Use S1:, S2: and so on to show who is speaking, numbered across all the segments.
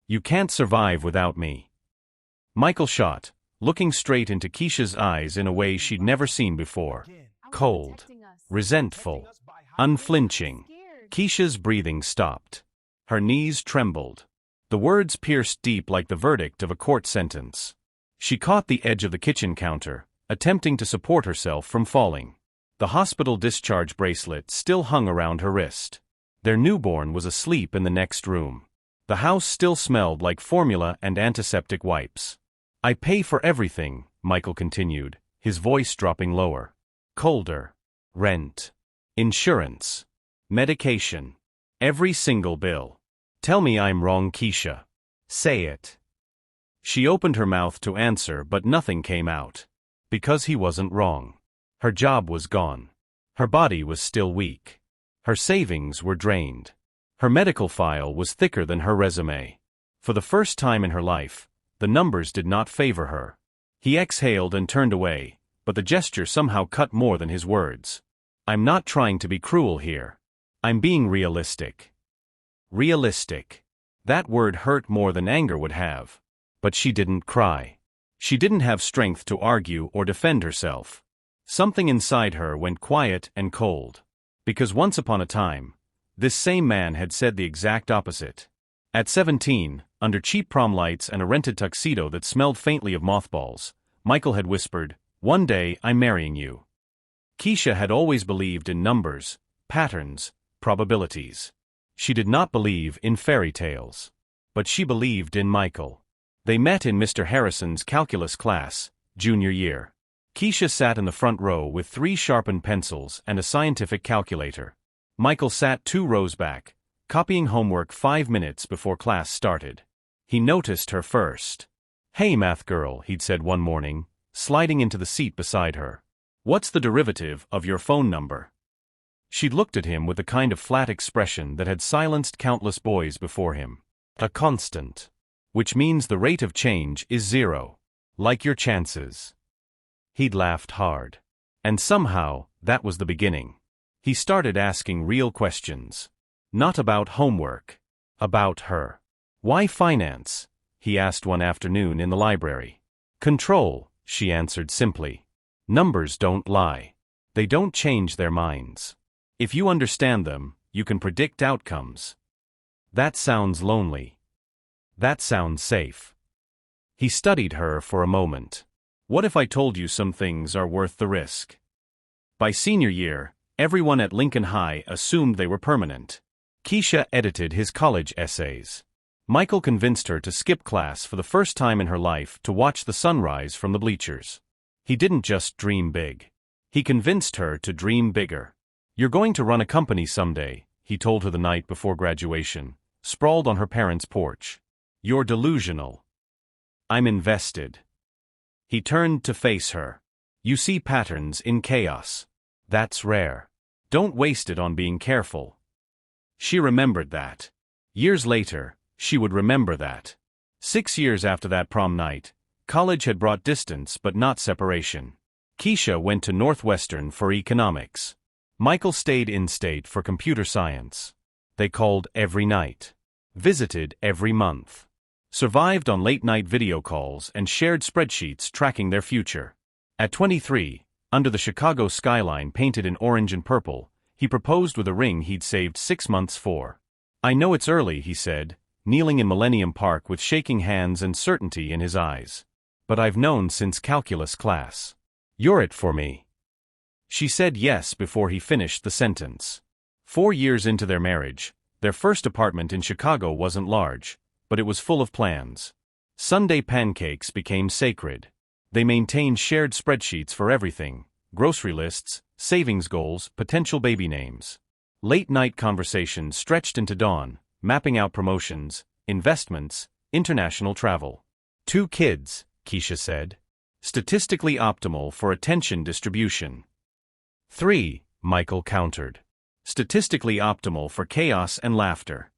S1: You can't survive without me. Michael shot, looking straight into Keisha's eyes in a way she'd never seen before. Cold, resentful, unflinching. Keisha's breathing stopped. Her knees trembled. The words pierced deep like the verdict of a court sentence. She caught the edge of the kitchen counter, attempting to support herself from falling. The hospital discharge bracelet still hung around her wrist. Their newborn was asleep in the next room. The house still smelled like formula and antiseptic wipes. I pay for everything, Michael continued, his voice dropping lower. Colder. Rent. Insurance. Medication. Every single bill. Tell me I'm wrong, Keisha. Say it. She opened her mouth to answer, but nothing came out. Because he wasn't wrong. Her job was gone. Her body was still weak. Her savings were drained. Her medical file was thicker than her resume. For the first time in her life, the numbers did not favor her. He exhaled and turned away, but the gesture somehow cut more than his words. I'm not trying to be cruel here. I'm being realistic. Realistic. That word hurt more than anger would have. But she didn't cry. She didn't have strength to argue or defend herself. Something inside her went quiet and cold. Because once upon a time, this same man had said the exact opposite. At 17, under cheap prom lights and a rented tuxedo that smelled faintly of mothballs, Michael had whispered, "One day I'm marrying you." Keisha had always believed in numbers, patterns, probabilities. She did not believe in fairy tales. But she believed in Michael. They met in Mr. Harrison's calculus class, junior year. Keisha sat in the front row with 3 sharpened pencils and a scientific calculator. Michael sat 2 rows back, copying homework 5 minutes before class started. He noticed her first. "Hey, math girl," he'd said one morning, sliding into the seat beside her. "What's the derivative of your phone number?" She'd looked at him with the kind of flat expression that had silenced countless boys before him. "A constant. Which means the rate of change is 0. Like your chances." He'd laughed hard. And somehow, that was the beginning. He started asking real questions. Not about homework. About her. "Why finance?" he asked one afternoon in the library. "Control," she answered simply. "Numbers don't lie. They don't change their minds. If you understand them, you can predict outcomes." That sounds lonely. That sounds safe. He studied her for a moment. "What if I told you some things are worth the risk?" By senior year, everyone at Lincoln High assumed they were permanent. Keisha edited his college essays. Michael convinced her to skip class for the first time in her life to watch the sunrise from the bleachers. He didn't just dream big. He convinced her to dream bigger. "You're going to run a company someday," he told her the night before graduation, sprawled on her parents' porch. "You're delusional." "I'm invested." He turned to face her. "You see patterns in chaos. That's rare. Don't waste it on being careful." She remembered that. Years later, she would remember that. 6 years after that prom night, college had brought distance but not separation. Keisha went to Northwestern for economics. Michael stayed in-state for computer science. They called every night. Visited every month. Survived on late-night video calls and shared spreadsheets tracking their future. At 23, under the Chicago skyline painted in orange and purple, he proposed with a ring he'd saved 6 months for. "I know it's early," he said, kneeling in Millennium Park with shaking hands and certainty in his eyes. "But I've known since calculus class. You're it for me." She said yes before he finished the sentence. 4 years into their marriage, their first apartment in Chicago wasn't large, but it was full of plans. Sunday pancakes became sacred. They maintained shared spreadsheets for everything: grocery lists, savings goals, potential baby names. Late-night conversations stretched into dawn, mapping out promotions, investments, international travel. 2 kids, Keisha said. Statistically optimal for attention distribution. 3, Michael countered. Statistically optimal for chaos and laughter.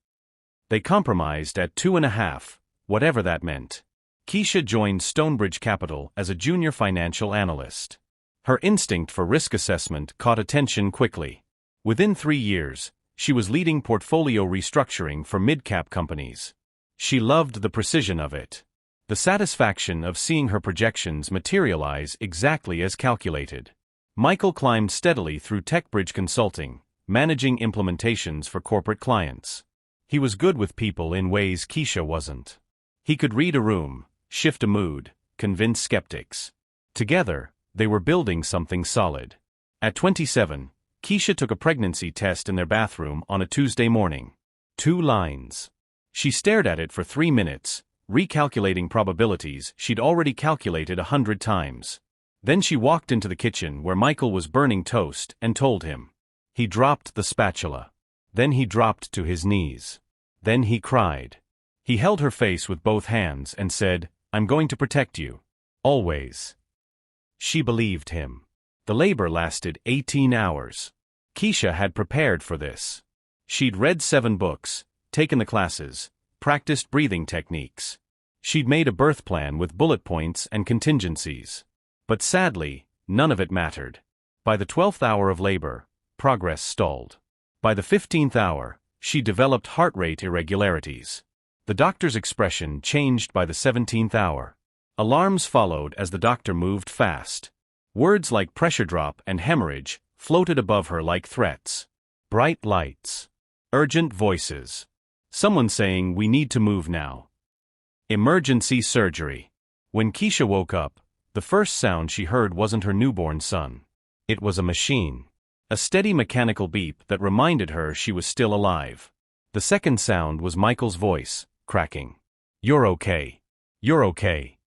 S1: They compromised at 2.5, whatever that meant. Keisha joined Stonebridge Capital as a junior financial analyst. Her instinct for risk assessment caught attention quickly. Within 3 years, she was leading portfolio restructuring for mid-cap companies. She loved the precision of it. The satisfaction of seeing her projections materialize exactly as calculated. Michael climbed steadily through TechBridge Consulting, managing implementations for corporate clients. He was good with people in ways Keisha wasn't. He could read a room, shift a mood, convince skeptics. Together, they were building something solid. At 27, Keisha took a pregnancy test in their bathroom on a Tuesday morning. 2 lines. She stared at it for 3 minutes, recalculating probabilities she'd already calculated 100 times. Then she walked into the kitchen where Michael was burning toast and told him. He dropped the spatula. Then he dropped to his knees. Then he cried. He held her face with both hands and said, "I'm going to protect you. Always." She believed him. The labor lasted 18 hours. Keisha had prepared for this. She'd read 7 books, taken the classes, practiced breathing techniques. She'd made a birth plan with bullet points and contingencies. But sadly, none of it mattered. By the 12th hour of labor, progress stalled. By the 15th hour, she developed heart rate irregularities. The doctor's expression changed by the 17th hour. Alarms followed as the doctor moved fast. Words like pressure drop and hemorrhage floated above her like threats. Bright lights. Urgent voices. Someone saying, "We need to move now." Emergency surgery. When Keisha woke up, the first sound she heard wasn't her newborn son. It was a machine. A steady mechanical beep that reminded her she was still alive. The second sound was Michael's voice, cracking. "You're okay. You're okay."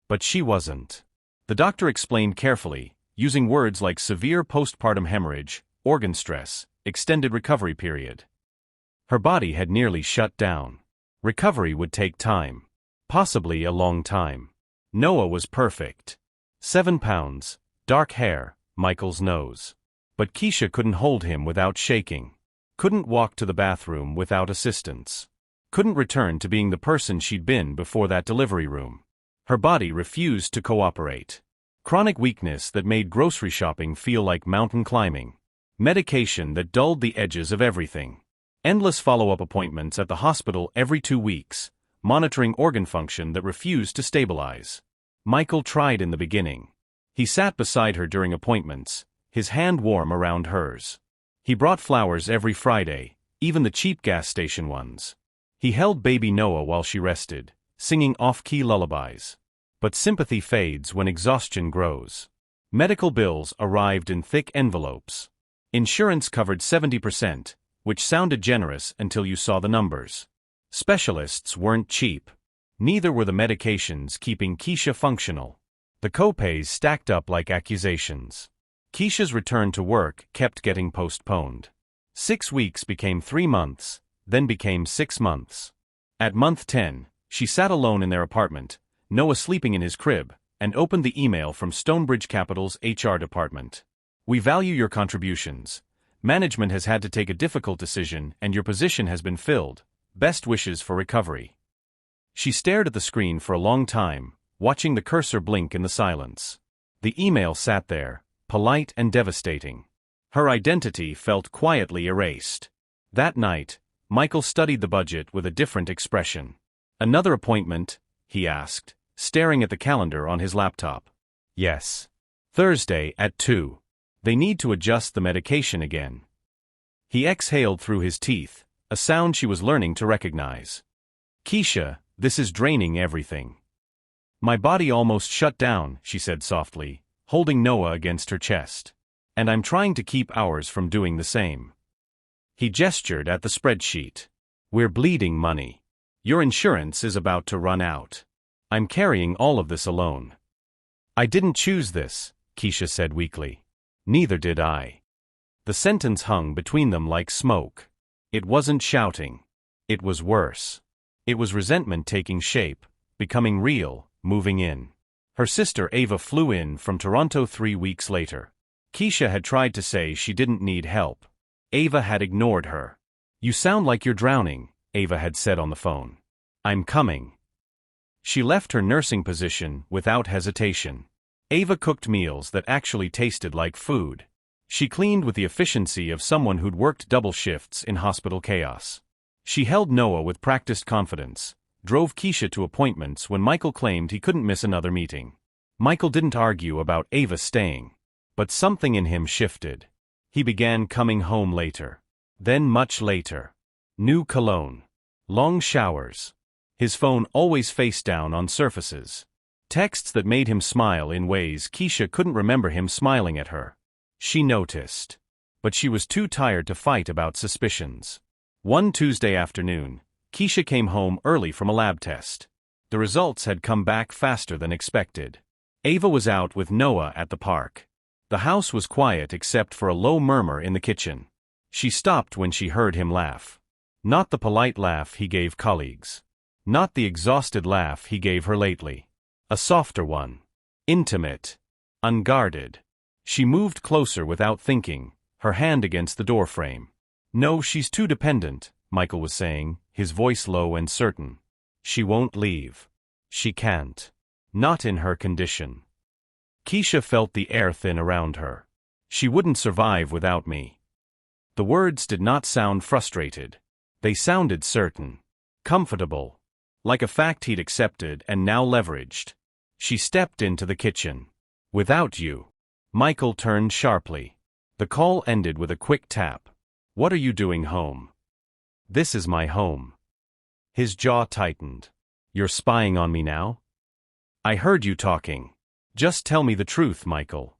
S1: But she wasn't. The doctor explained carefully, using words like severe postpartum hemorrhage, organ stress, extended recovery period. Her body had nearly shut down. Recovery would take time. Possibly a long time. Noah was perfect. 7 pounds, dark hair, Michael's nose. But Keisha couldn't hold him without shaking. Couldn't walk to the bathroom without assistance. Couldn't return to being the person she'd been before that delivery room. Her body refused to cooperate. Chronic weakness that made grocery shopping feel like mountain climbing. Medication that dulled the edges of everything. Endless follow-up appointments at the hospital every 2 weeks, monitoring organ function that refused to stabilize. Michael tried in the beginning. He sat beside her during appointments, his hand warm around hers. He brought flowers every Friday, even the cheap gas station ones. He held baby Noah while she rested, singing off-key lullabies. But sympathy fades when exhaustion grows. Medical bills arrived in thick envelopes. Insurance covered 70%, which sounded generous until you saw the numbers. Specialists weren't cheap. Neither were the medications keeping Keisha functional. The copays stacked up like accusations. Keisha's return to work kept getting postponed. 6 weeks became 3 months, then became 6 months. At month 10, she sat alone in their apartment, Noah sleeping in his crib, and opened the email from Stonebridge Capital's HR department. "We value your contributions. Management has had to take a difficult decision and your position has been filled. Best wishes for recovery." She stared at the screen for a long time, watching the cursor blink in the silence. The email sat there, polite and devastating. Her identity felt quietly erased. That night, Michael studied the budget with a different expression. "Another appointment?" he asked, staring at the calendar on his laptop. "Yes. Thursday at 2. They need to adjust the medication again." He exhaled through his teeth, a sound she was learning to recognize. "Keisha, this is draining everything." "My body almost shut down," she said softly, holding Noah against her chest. "And I'm trying to keep ours from doing the same." He gestured at the spreadsheet. "We're bleeding money. Your insurance is about to run out. I'm carrying all of this alone." "I didn't choose this," Keisha said weakly. "Neither did I." The sentence hung between them like smoke. It wasn't shouting. It was worse. It was resentment taking shape, becoming real, moving in. Her sister Ava flew in from Toronto 3 weeks later. Keisha had tried to say she didn't need help. Ava had ignored her. "You sound like you're drowning," Ava had said on the phone. "I'm coming." She left her nursing position without hesitation. Ava cooked meals that actually tasted like food. She cleaned with the efficiency of someone who'd worked double shifts in hospital chaos. She held Noah with practiced confidence, drove Keisha to appointments when Michael claimed he couldn't miss another meeting. Michael didn't argue about Ava staying, but something in him shifted. He began coming home later. Then much later. New cologne. Long showers. His phone always face down on surfaces. Texts that made him smile in ways Keisha couldn't remember him smiling at her. She noticed. But she was too tired to fight about suspicions. One Tuesday afternoon, Keisha came home early from a lab test. The results had come back faster than expected. Ava was out with Noah at the park. The house was quiet except for a low murmur in the kitchen. She stopped when she heard him laugh. Not the polite laugh he gave colleagues. Not the exhausted laugh he gave her lately. A softer one. Intimate. Unguarded. She moved closer without thinking, her hand against the doorframe. No, she's too dependent, Michael was saying, his voice low and certain. She won't leave. She can't. Not in her condition. Keisha felt the air thin around her. She wouldn't survive without me. The words did not sound frustrated. They sounded certain. Comfortable. Like a fact he'd accepted and now leveraged. She stepped into the kitchen. Without you. Michael turned sharply. The call ended with a quick tap. What are you doing home? This is my home. His jaw tightened. You're spying on me now? I heard you talking. Just tell me the truth, Michael.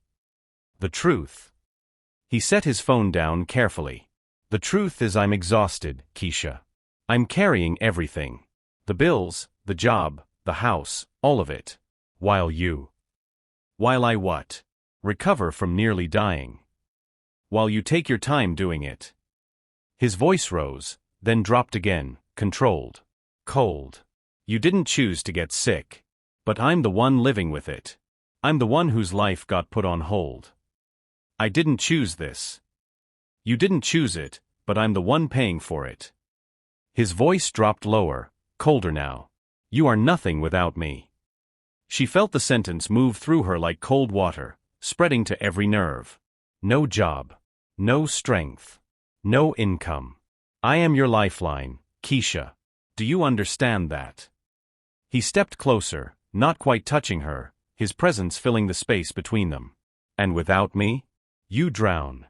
S1: The truth. He set his phone down carefully. The truth is I'm exhausted, Keisha. I'm carrying everything. The bills, the job, the house, all of it. While I what? Recover from nearly dying. While you take your time doing it. His voice rose, then dropped again, controlled. Cold. You didn't choose to get sick. But I'm the one living with it. I'm the one whose life got put on hold. I didn't choose this. You didn't choose it, but I'm the one paying for it. His voice dropped lower, colder now. You are nothing without me. She felt the sentence move through her like cold water, spreading to every nerve. No job. No strength. No income. I am your lifeline, Keisha. Do you understand that? He stepped closer, not quite touching her, his presence filling the space between them. And without me? You drown.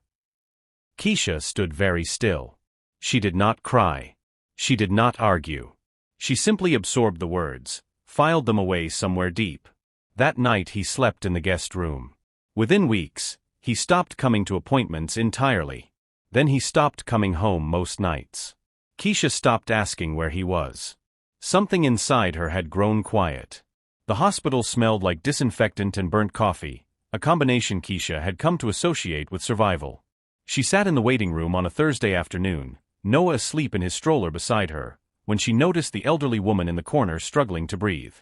S1: Keisha stood very still. She did not cry. She did not argue. She simply absorbed the words, filed them away somewhere deep. That night he slept in the guest room. Within weeks, he stopped coming to appointments entirely. Then he stopped coming home most nights. Keisha stopped asking where he was. Something inside her had grown quiet. The hospital smelled like disinfectant and burnt coffee, a combination Keisha had come to associate with survival. She sat in the waiting room on a Thursday afternoon, Noah asleep in his stroller beside her, when she noticed the elderly woman in the corner struggling to breathe.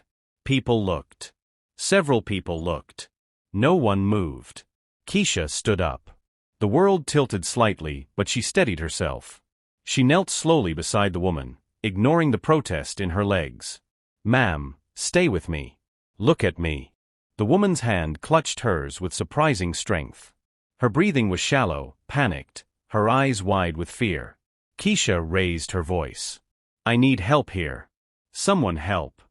S1: People looked. Several people looked. No one moved. Keisha stood up. The world tilted slightly, but she steadied herself. She knelt slowly beside the woman, ignoring the protest in her legs. Ma'am, stay with me. Look at me. The woman's hand clutched hers with surprising strength. Her breathing was shallow, panicked, her eyes wide with fear. Keisha raised her voice. I need help here. Someone help.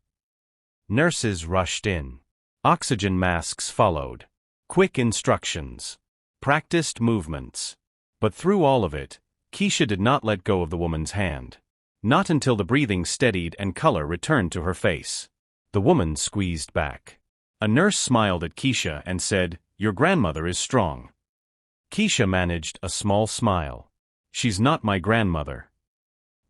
S1: Nurses rushed in. Oxygen masks followed. Quick instructions. Practiced movements. But through all of it, Keisha did not let go of the woman's hand. Not until the breathing steadied and color returned to her face. The woman squeezed back. A nurse smiled at Keisha and said, Your grandmother is strong. Keisha managed a small smile. She's not my grandmother.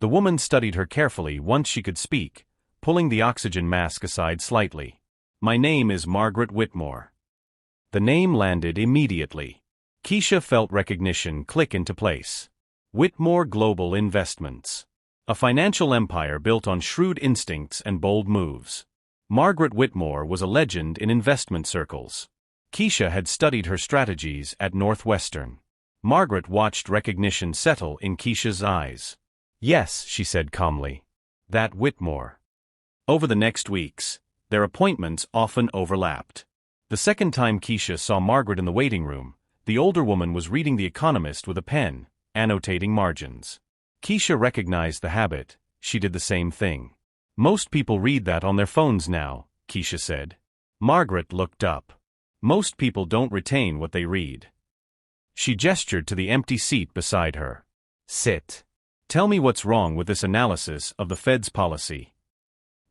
S1: The woman studied her carefully once she could speak, pulling the oxygen mask aside slightly. My name is Margaret Whitmore. The name landed immediately. Keisha felt recognition click into place. Whitmore Global Investments. A financial empire built on shrewd instincts and bold moves. Margaret Whitmore was a legend in investment circles. Keisha had studied her strategies at Northwestern. Margaret watched recognition settle in Keisha's eyes. Yes, she said calmly. That Whitmore. Over the next weeks, their appointments often overlapped. The second time Keisha saw Margaret in the waiting room, the older woman was reading The Economist with a pen, annotating margins. Keisha recognized the habit. She did the same thing. Most people read that on their phones now, Keisha said. Margaret looked up. Most people don't retain what they read. She gestured to the empty seat beside her. Sit. Tell me what's wrong with this analysis of the Fed's policy.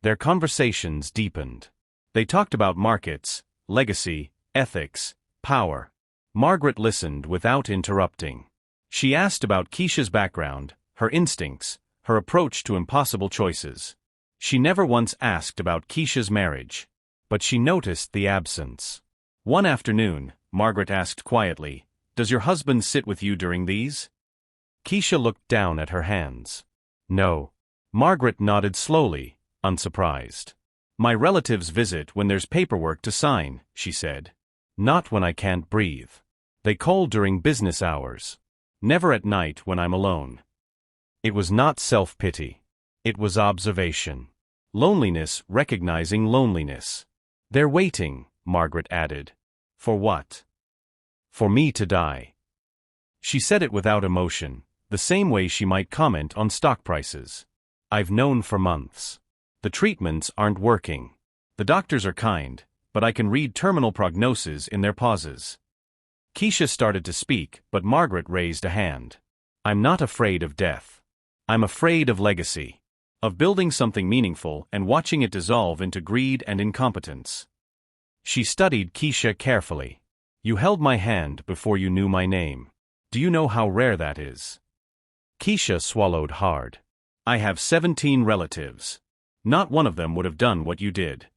S1: Their conversations deepened. They talked about markets, legacy, ethics, power. Margaret listened without interrupting. She asked about Keisha's background, her instincts, her approach to impossible choices. She never once asked about Keisha's marriage. But she noticed the absence. One afternoon, Margaret asked quietly, "Does your husband sit with you during these?" Keisha looked down at her hands. No. Margaret nodded slowly, unsurprised. My relatives visit when there's paperwork to sign, she said. Not when I can't breathe. They call during business hours. Never at night when I'm alone. It was not self-pity. It was observation. Loneliness recognizing loneliness. They're waiting, Margaret added. For what? For me to die. She said it without emotion, the same way she might comment on stock prices. I've known for months. The treatments aren't working. The doctors are kind, but I can read terminal prognoses in their pauses. Keisha started to speak, but Margaret raised a hand. I'm not afraid of death. I'm afraid of legacy. Of building something meaningful and watching it dissolve into greed and incompetence. She studied Keisha carefully. You held my hand before you knew my name. Do you know how rare that is? Keisha swallowed hard. I have 17 relatives. Not one of them would have done what you did.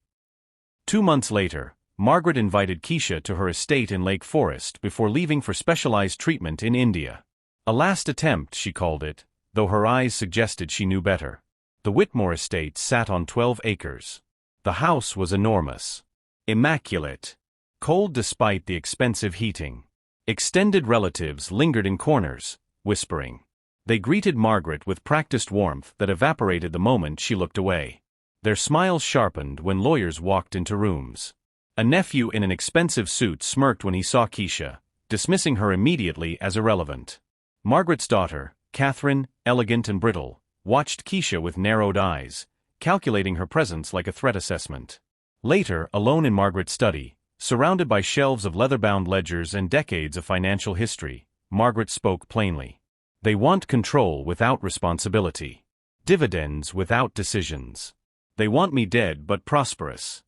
S1: 2 months later, Margaret invited Keisha to her estate in Lake Forest before leaving for specialized treatment in India. A last attempt, she called it, though her eyes suggested she knew better. The Whitmore estate sat on 12 acres. The house was enormous. Immaculate. Cold despite the expensive heating. Extended relatives lingered in corners, whispering. They greeted Margaret with practiced warmth that evaporated the moment she looked away. Their smiles sharpened when lawyers walked into rooms. A nephew in an expensive suit smirked when he saw Keisha, dismissing her immediately as irrelevant. Margaret's daughter, Catherine, elegant and brittle, watched Keisha with narrowed eyes, calculating her presence like a threat assessment. Later, alone in Margaret's study, surrounded by shelves of leather-bound ledgers and decades of financial history, Margaret spoke plainly. They want control without responsibility. Dividends without decisions. They want me dead but prosperous.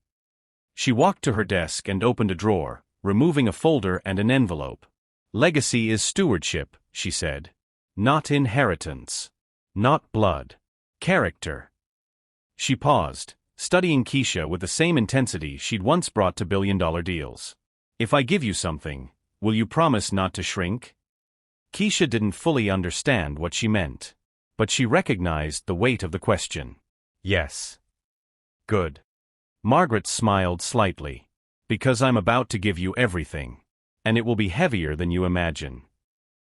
S1: She walked to her desk and opened a drawer, removing a folder and an envelope. Legacy is stewardship, she said. Not inheritance. Not blood. Character. She paused, studying Keisha with the same intensity she'd once brought to billion-dollar deals. If I give you something, will you promise not to shrink? Keisha didn't fully understand what she meant, but she recognized the weight of the question. Yes. Good. Margaret smiled slightly. Because I'm about to give you everything. And it will be heavier than you imagine.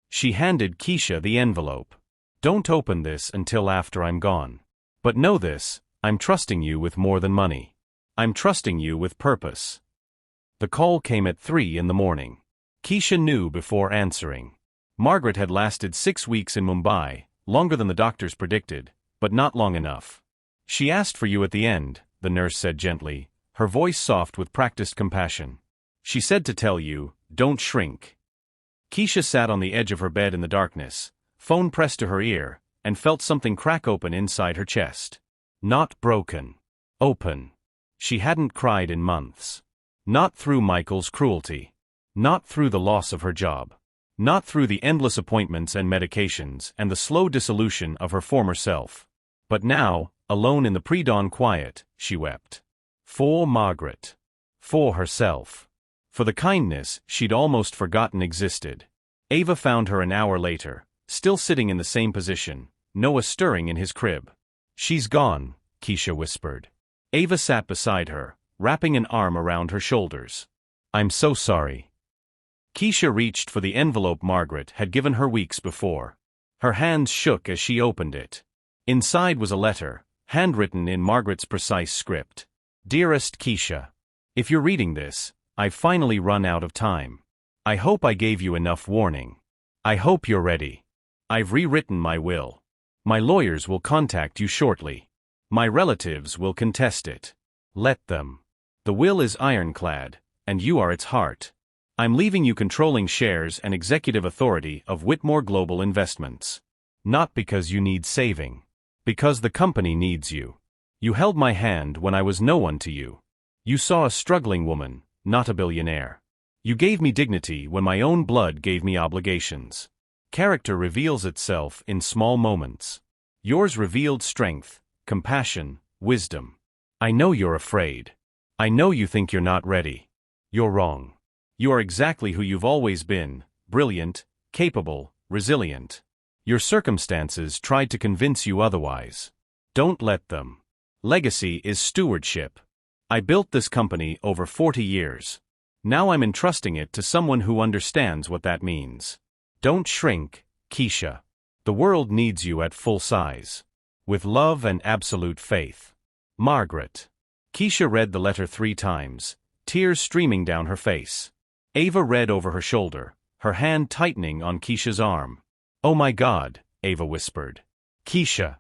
S1: She handed Keisha the envelope. Don't open this until after I'm gone. But know this, I'm trusting you with more than money. I'm trusting you with purpose. The call came at 3 in the morning. Keisha knew before answering. Margaret had lasted 6 weeks in Mumbai, longer than the doctors predicted, but not long enough. She asked for you at the end, the nurse said gently, her voice soft with practiced compassion. She said to tell you, don't shrink. Keisha sat on the edge of her bed in the darkness, phone pressed to her ear, and felt something crack open inside her chest. Not broken. Open. She hadn't cried in months. Not through Michael's cruelty. Not through the loss of her job. Not through the endless appointments and medications and the slow dissolution of her former self. But now, alone in the pre-dawn quiet, she wept. For Margaret. For herself. For the kindness she'd almost forgotten existed. Ava found her an hour later, still sitting in the same position, Noah stirring in his crib. She's gone, Keisha whispered. Ava sat beside her, wrapping an arm around her shoulders. I'm so sorry. Keisha reached for the envelope Margaret had given her weeks before. Her hands shook as she opened it. Inside was a letter, handwritten in Margaret's precise script. Dearest Keisha, if you're reading this, I've finally run out of time. I hope I gave you enough warning. I hope you're ready. I've rewritten my will. My lawyers will contact you shortly. My relatives will contest it. Let them. The will is ironclad, and you are its heart. I'm leaving you controlling shares and executive authority of Whitmore Global Investments. Not because you need saving. Because the company needs you. You held my hand when I was no one to you. You saw a struggling woman, not a billionaire. You gave me dignity when my own blood gave me obligations. Character reveals itself in small moments. Yours revealed strength, compassion, wisdom. I know you're afraid. I know you think you're not ready. You're wrong. You are exactly who you've always been, brilliant, capable, resilient. Your circumstances tried to convince you otherwise. Don't let them. Legacy is stewardship. I built this company over 40 years. Now I'm entrusting it to someone who understands what that means. Don't shrink, Keisha. The world needs you at full size. With love and absolute faith. Margaret. Keisha read the letter 3 times, tears streaming down her face. Ava read over her shoulder, her hand tightening on Keisha's arm. Oh my God, Ava whispered. Keisha.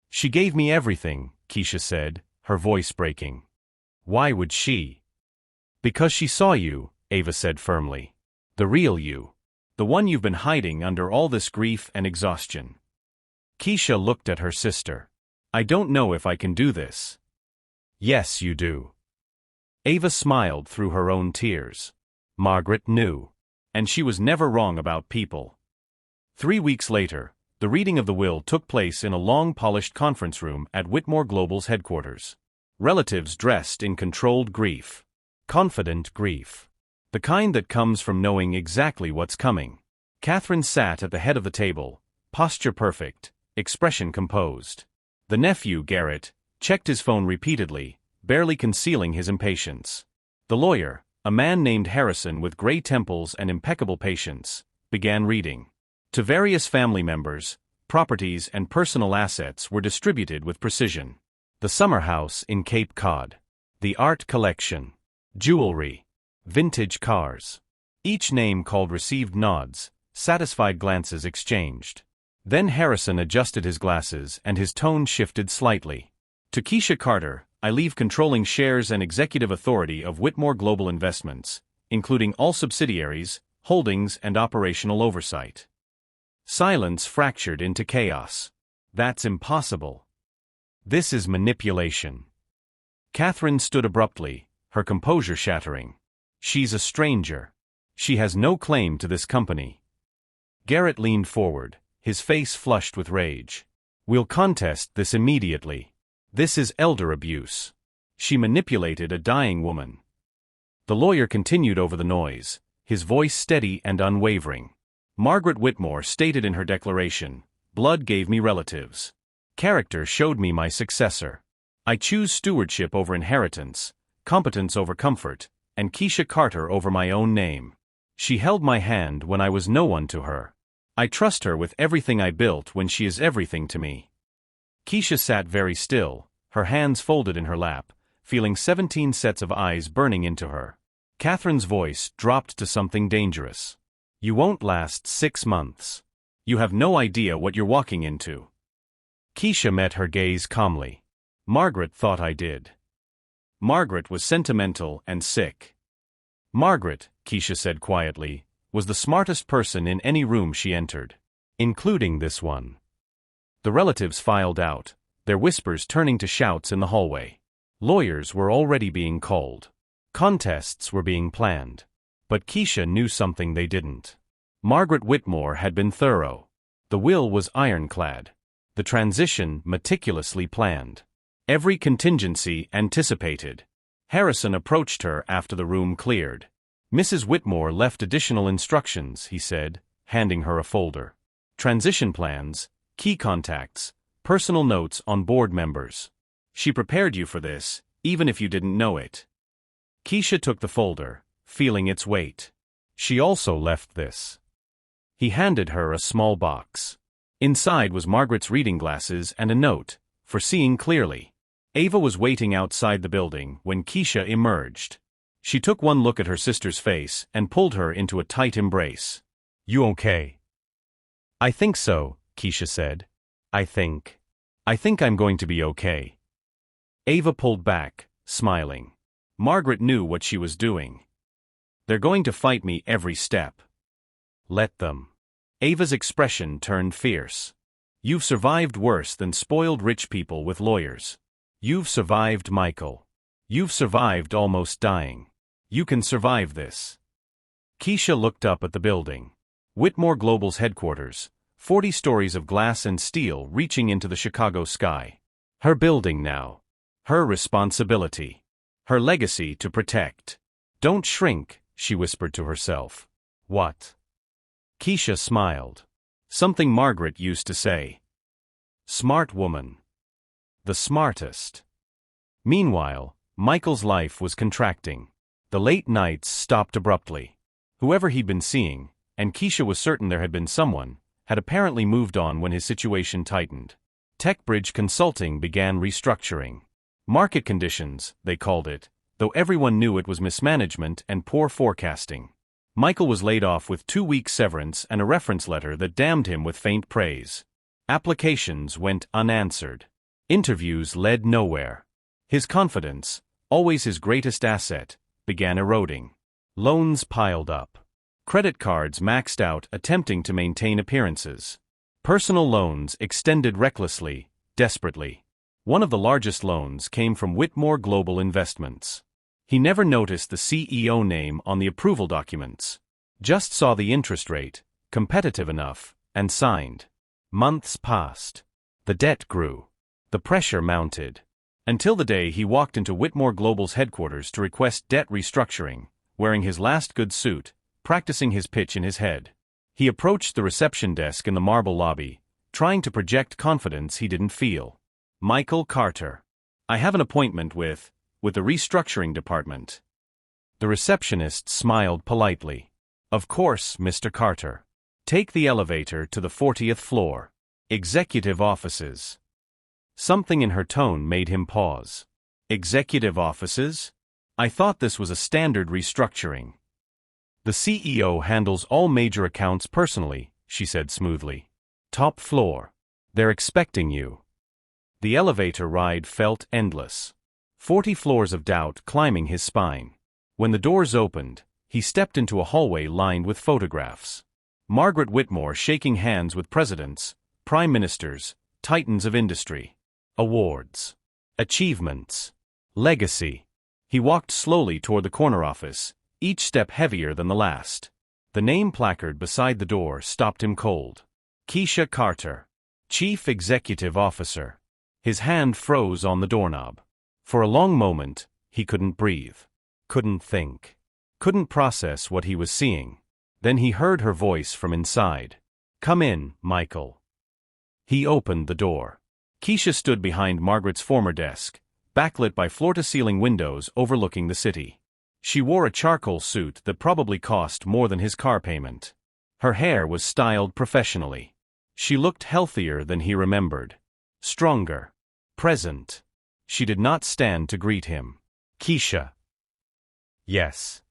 S1: She gave me everything, Keisha said, her voice breaking. Why would she? Because she saw you, Ava said firmly. The real you. The one you've been hiding under all this grief and exhaustion. Keisha looked at her sister. I don't know if I can do this. Yes, you do. Ava smiled through her own tears. Margaret knew. And she was never wrong about people. 3 weeks later, the reading of the will took place in a long polished conference room at Whitmore Global's headquarters. Relatives dressed in controlled grief. Confident grief. The kind that comes from knowing exactly what's coming. Catherine sat at the head of the table, posture perfect, expression composed. The nephew, Garrett, checked his phone repeatedly, barely concealing his impatience. The lawyer, a man named Harrison with gray temples and impeccable patience, began reading. To various family members, properties and personal assets were distributed with precision. The summer house in Cape Cod. The art collection. Jewelry. Vintage cars. Each name called received nods, satisfied glances exchanged. Then Harrison adjusted his glasses and his tone shifted slightly. To Keisha Carter, I leave controlling shares and executive authority of Whitmore Global Investments, including all subsidiaries, holdings and operational oversight. Silence fractured into chaos. That's impossible. This is manipulation. Catherine stood abruptly, her composure shattering. She's a stranger. She has no claim to this company. Garrett leaned forward, his face flushed with rage. We'll contest this immediately. This is elder abuse. She manipulated a dying woman. The lawyer continued over the noise, his voice steady and unwavering. Margaret Whitmore stated in her declaration, blood gave me relatives. Character showed me my successor. I choose stewardship over inheritance, competence over comfort, and Keisha Carter over my own name. She held my hand when I was no one to her. I trust her with everything I built when she is everything to me. Keisha sat very still, her hands folded in her lap, feeling 17 sets of eyes burning into her. Catherine's voice dropped to something dangerous. You won't last 6 months. You have no idea what you're walking into. Keisha met her gaze calmly. Margaret thought I did. Margaret was sentimental and sick. Margaret, Keisha said quietly, was the smartest person in any room she entered, including this one. The relatives filed out, their whispers turning to shouts in the hallway. Lawyers were already being called. Contests were being planned. But Keisha knew something they didn't. Margaret Whitmore had been thorough. The will was ironclad. The transition meticulously planned. Every contingency anticipated. Harrison approached her after the room cleared. Mrs. Whitmore left additional instructions, he said, handing her a folder. Transition plans, key contacts, personal notes on board members. She prepared you for this, even if you didn't know it. Keisha took the folder, feeling its weight. She also left this. He handed her a small box. Inside was Margaret's reading glasses and a note, for seeing clearly. Ava was waiting outside the building when Keisha emerged. She took one look at her sister's face and pulled her into a tight embrace. You okay? I think so, Keisha said. I think I'm going to be okay. Ava pulled back, smiling. Margaret knew what she was doing. They're going to fight me every step. Let them. Ava's expression turned fierce. You've survived worse than spoiled rich people with lawyers. You've survived Michael. You've survived almost dying. You can survive this. Keisha looked up at the building. Whitmore Global's headquarters, 40 stories of glass and steel reaching into the Chicago sky. Her building now. Her responsibility. Her legacy to protect. Don't shrink, she whispered to herself. What? Keisha smiled. Something Margaret used to say. Smart woman. The smartest. Meanwhile, Michael's life was contracting. The late nights stopped abruptly. Whoever he'd been seeing, and Keisha was certain there had been someone, had apparently moved on when his situation tightened. TechBridge Consulting began restructuring. Market conditions, they called it, though everyone knew it was mismanagement and poor forecasting. Michael was laid off with 2-week severance and a reference letter that damned him with faint praise. Applications went unanswered. Interviews led nowhere. His confidence, always his greatest asset, began eroding. Loans piled up. Credit cards maxed out attempting to maintain appearances. Personal loans extended recklessly, desperately. One of the largest loans came from Whitmore Global Investments. He never noticed the CEO name on the approval documents. Just saw the interest rate, competitive enough, and signed. Months passed. The debt grew. The pressure mounted. Until the day he walked into Whitmore Global's headquarters to request debt restructuring, wearing his last good suit, practicing his pitch in his head. He approached the reception desk in the marble lobby, trying to project confidence he didn't feel. Michael Carter. I have an appointment with the restructuring department. The receptionist smiled politely. Of course, Mr. Carter. Take the elevator to the 40th floor. Executive offices. Something in her tone made him pause. Executive offices? I thought this was a standard restructuring. The CEO handles all major accounts personally, she said smoothly. Top floor. They're expecting you. The elevator ride felt endless. 40 floors of doubt climbing his spine. When the doors opened, he stepped into a hallway lined with photographs. Margaret Whitmore shaking hands with presidents, prime ministers, titans of industry. Awards. Achievements. Legacy. He walked slowly toward the corner office, each step heavier than the last. The name placard beside the door stopped him cold. Keisha Carter. Chief Executive Officer. His hand froze on the doorknob. For a long moment, he couldn't breathe. Couldn't think. Couldn't process what he was seeing. Then he heard her voice from inside. Come in, Michael. He opened the door. Keisha stood behind Margaret's former desk, backlit by floor-to-ceiling windows overlooking the city. She wore a charcoal suit that probably cost more than his car payment. Her hair was styled professionally. She looked healthier than he remembered. Stronger. Present. She did not stand to greet him. Keisha. Yes.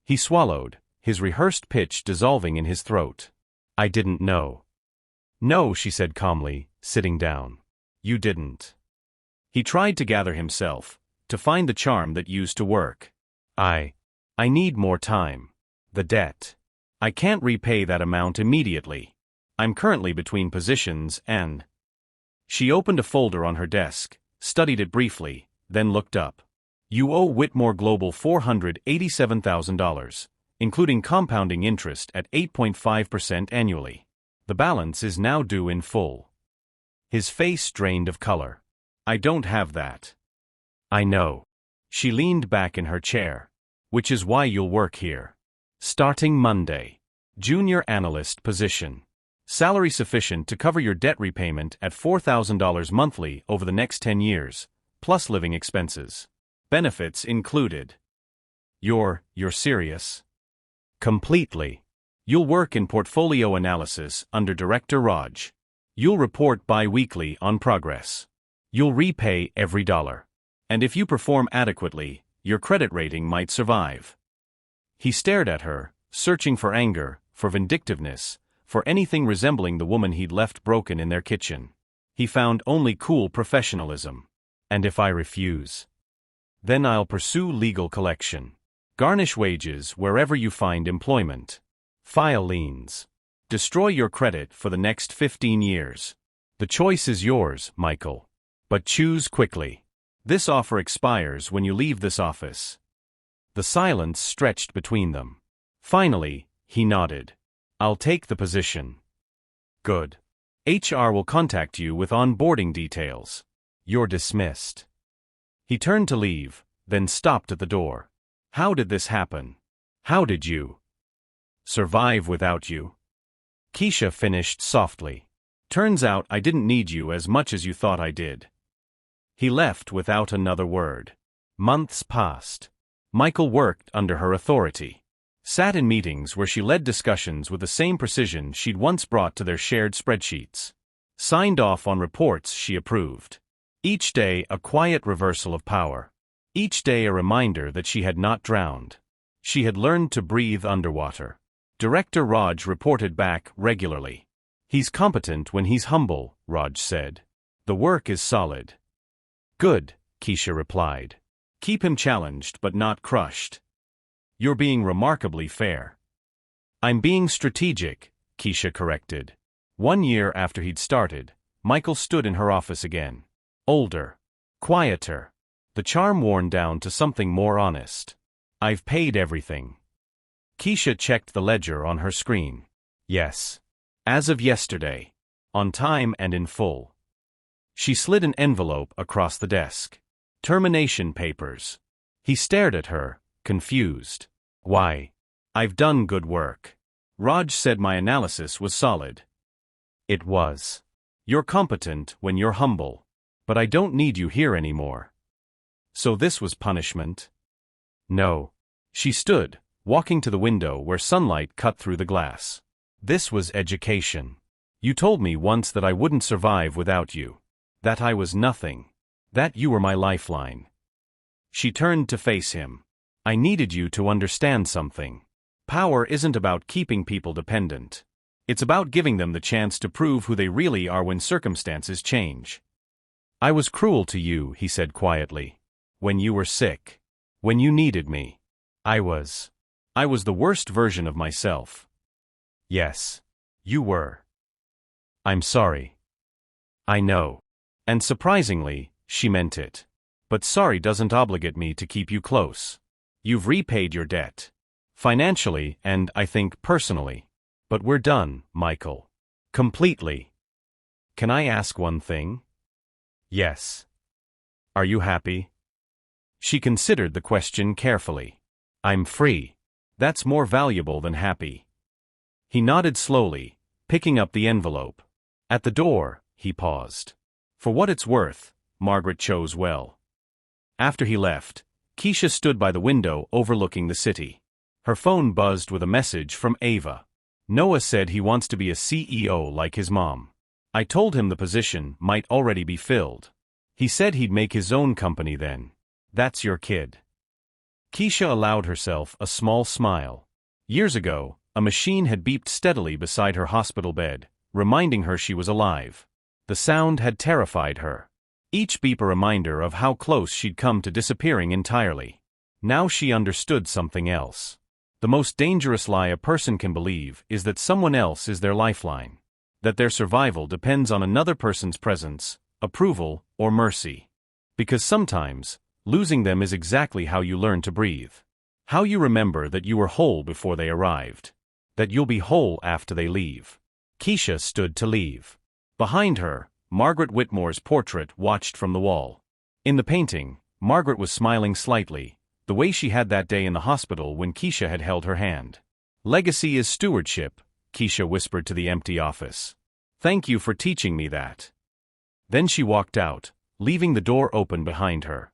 S1: He swallowed, his rehearsed pitch dissolving in his throat. I didn't know. No, she said calmly, sitting down. You didn't. He tried to gather himself, to find the charm that used to work. I need more time. The debt. I can't repay that amount immediately. I'm currently between positions and... She opened a folder on her desk, studied it briefly, then looked up. You owe Whitmore Global $487,000, including compounding interest at 8.5% annually. The balance is now due in full. His face drained of color. I don't have that. I know. She leaned back in her chair. Which is why you'll work here. Starting Monday. Junior analyst position. Salary sufficient to cover your debt repayment at $4,000 monthly over the next 10 years, plus living expenses. Benefits included. You're serious? Completely. You'll work in portfolio analysis under Director Raj. You'll report bi-weekly on progress. You'll repay every dollar. And if you perform adequately, your credit rating might survive. He stared at her, searching for anger, for vindictiveness, for anything resembling the woman he'd left broken in their kitchen. He found only cool professionalism. And if I refuse? Then I'll pursue legal collection. Garnish wages wherever you find employment. File liens. Destroy your credit for the next 15 years. The choice is yours, Michael. But choose quickly. This offer expires when you leave this office. The silence stretched between them. Finally, he nodded. I'll take the position. Good. HR will contact you with onboarding details. You're dismissed. He turned to leave, then stopped at the door. How did this happen? How did you survive without you? Keisha finished softly. Turns out I didn't need you as much as you thought I did. He left without another word. Months passed. Michael worked under her authority. Sat in meetings where she led discussions with the same precision she'd once brought to their shared spreadsheets. Signed off on reports she approved. Each day a quiet reversal of power. Each day a reminder that she had not drowned. She had learned to breathe underwater. Director Raj reported back regularly. He's competent when he's humble, Raj said. The work is solid. Good, Keisha replied. Keep him challenged but not crushed. You're being remarkably fair. I'm being strategic, Keisha corrected. 1 year after he'd started, Michael stood in her office again. Older. Quieter. The charm worn down to something more honest. I've paid everything. Keisha checked the ledger on her screen. Yes. As of yesterday. On time and in full. She slid an envelope across the desk. Termination papers. He stared at her, confused. Why? I've done good work. Raj said my analysis was solid. It was. You're competent when you're humble. But I don't need you here anymore. So this was punishment? No. She stood, walking to the window where sunlight cut through the glass. This was education. You told me once that I wouldn't survive without you. That I was nothing. That you were my lifeline. She turned to face him. I needed you to understand something. Power isn't about keeping people dependent. It's about giving them the chance to prove who they really are when circumstances change. I was cruel to you, he said quietly. When you were sick. When you needed me. I was the worst version of myself. Yes. You were. I'm sorry. I know. And surprisingly, she meant it. But sorry doesn't obligate me to keep you close. You've repaid your debt. Financially and, I think, personally. But we're done, Michael. Completely. Can I ask one thing? Yes. Are you happy? She considered the question carefully. I'm free. That's more valuable than happy. He nodded slowly, picking up the envelope. At the door, he paused. For what it's worth, Margaret chose well. After he left, Keisha stood by the window overlooking the city. Her phone buzzed with a message from Ava. Noah said he wants to be a CEO like his mom. I told him the position might already be filled. He said he'd make his own company then. That's your kid. Keisha allowed herself a small smile. Years ago, a machine had beeped steadily beside her hospital bed, reminding her she was alive. The sound had terrified her. Each beep a reminder of how close she'd come to disappearing entirely. Now she understood something else. The most dangerous lie a person can believe is that someone else is their lifeline. That their survival depends on another person's presence, approval, or mercy. Because sometimes, losing them is exactly how you learn to breathe. How you remember that you were whole before they arrived. That you'll be whole after they leave. Keisha stood to leave. Behind her, Margaret Whitmore's portrait watched from the wall. In the painting, Margaret was smiling slightly, the way she had that day in the hospital when Keisha had held her hand. Legacy is stewardship, Keisha whispered to the empty office. Thank you for teaching me that. Then she walked out, leaving the door open behind her.